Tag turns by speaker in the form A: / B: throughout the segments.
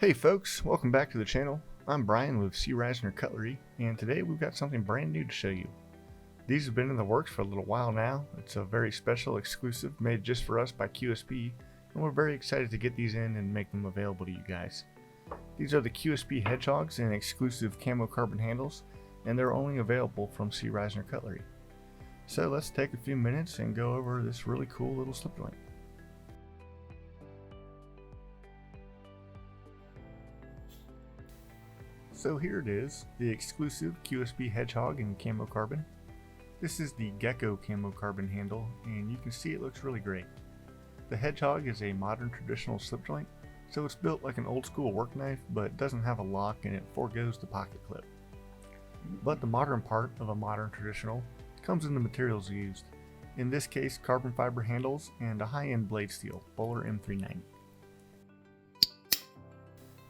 A: Hey folks, welcome back to the channel. I'm Brian with Risner Cutlery, and today we've got something brand new to show you. These have been in the works for a little while now. It's a very special exclusive made just for us by QSP, and we're very excited to get these in and make them available to you guys. These are the QSP Hedgehogs and exclusive CamoCarbon handles, and they're only available from Risner Cutlery. So let's take a few minutes and go over this really cool little slip joint. So here it is, the exclusive QSP Hedgehog in CamoCarbon. This is the Gecko CamoCarbon handle, and you can see it looks really great. The Hedgehog is a modern traditional slip joint, so it's built like an old school work knife, but doesn't have a lock and it forgoes the pocket clip. But the modern part of a modern traditional comes in the materials used. In this case, carbon fiber handles and a high-end blade steel, Bowler M390.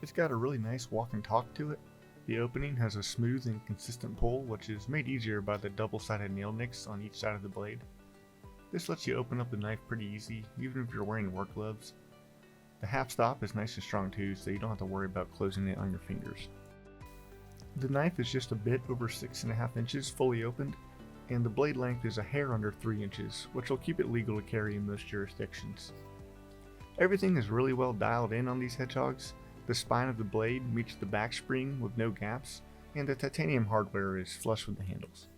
A: It's got a really nice walk and talk to it. The opening has a smooth and consistent pull, which is made easier by the double-sided nail nicks on each side of the blade. This lets you open up the knife pretty easy, even if you're wearing work gloves. The half stop is nice and strong too, so you don't have to worry about closing it on your fingers. The knife is just a bit over 6.5 inches fully opened, and the blade length is a hair under 3 inches, which will keep it legal to carry in most jurisdictions. Everything is really well dialed in on these Hedgehogs. The spine of the blade meets the back spring with no gaps, and the titanium hardware is flush with the handles.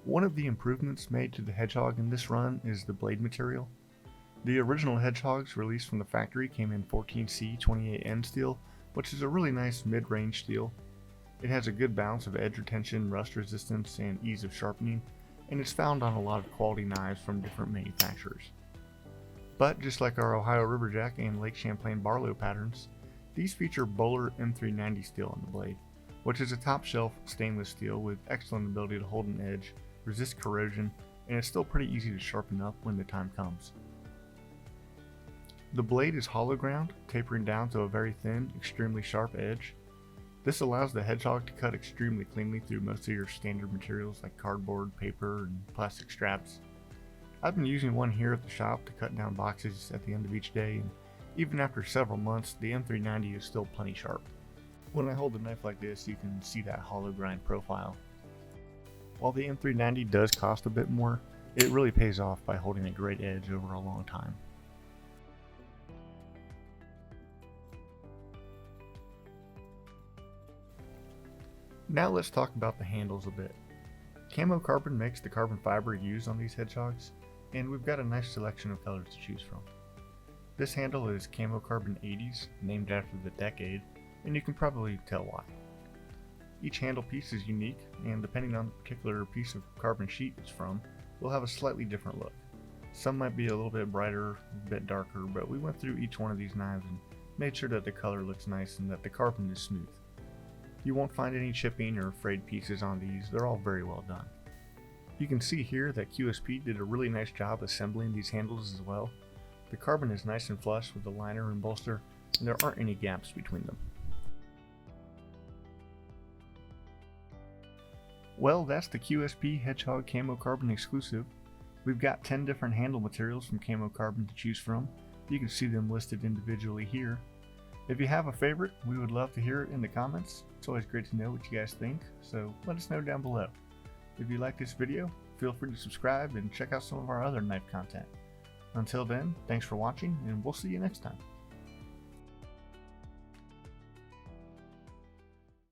A: One of the improvements made to the Hedgehog in this run is the blade material. The original Hedgehogs released from the factory came in 14C 28N steel, which is a really nice mid-range steel. It has a good balance of edge retention, rust resistance, and ease of sharpening, and it's found on a lot of quality knives from different manufacturers. But just like our Ohio Riverjack and Lake Champlain Barlow patterns, these feature Bowler M390 steel on the blade, which is a top shelf stainless steel with excellent ability to hold an edge, resist corrosion, and it's still pretty easy to sharpen up when the time comes. The blade is hollow ground, tapering down to a very thin, extremely sharp edge. This allows the Hedgehog to cut extremely cleanly through most of your standard materials like cardboard, paper, and plastic straps. I've been using one here at the shop to cut down boxes at the end of each day, and even after several months, the M390 is still plenty sharp. When I hold the knife like this, you can see that hollow grind profile. While the M390 does cost a bit more, it really pays off by holding a great edge over a long time. Now let's talk about the handles a bit. CamoCarbon makes the carbon fiber used on these Hedgehogs, and we've got a nice selection of colors to choose from. This handle is CamoCarbon 80s, named after the decade, and you can probably tell why. Each handle piece is unique, and depending on the particular piece of carbon sheet it's from, will have a slightly different look. Some might be a little bit brighter, a bit darker, but we went through each one of these knives and made sure that the color looks nice and that the carbon is smooth. You won't find any chipping or frayed pieces on these, they're all very well done. You can see here that QSP did a really nice job assembling these handles as well. The carbon is nice and flush with the liner and bolster, and there aren't any gaps between them. Well, that's the QSP Hedgehog CamoCarbon exclusive. We've got 10 different handle materials from CamoCarbon to choose from. You can see them listed individually here. If you have a favorite, we would love to hear it in the comments. It's always great to know what you guys think, so let us know down below. If you like this video, feel free to subscribe and check out some of our other knife content. Until then, thanks for watching, and we'll see you next time.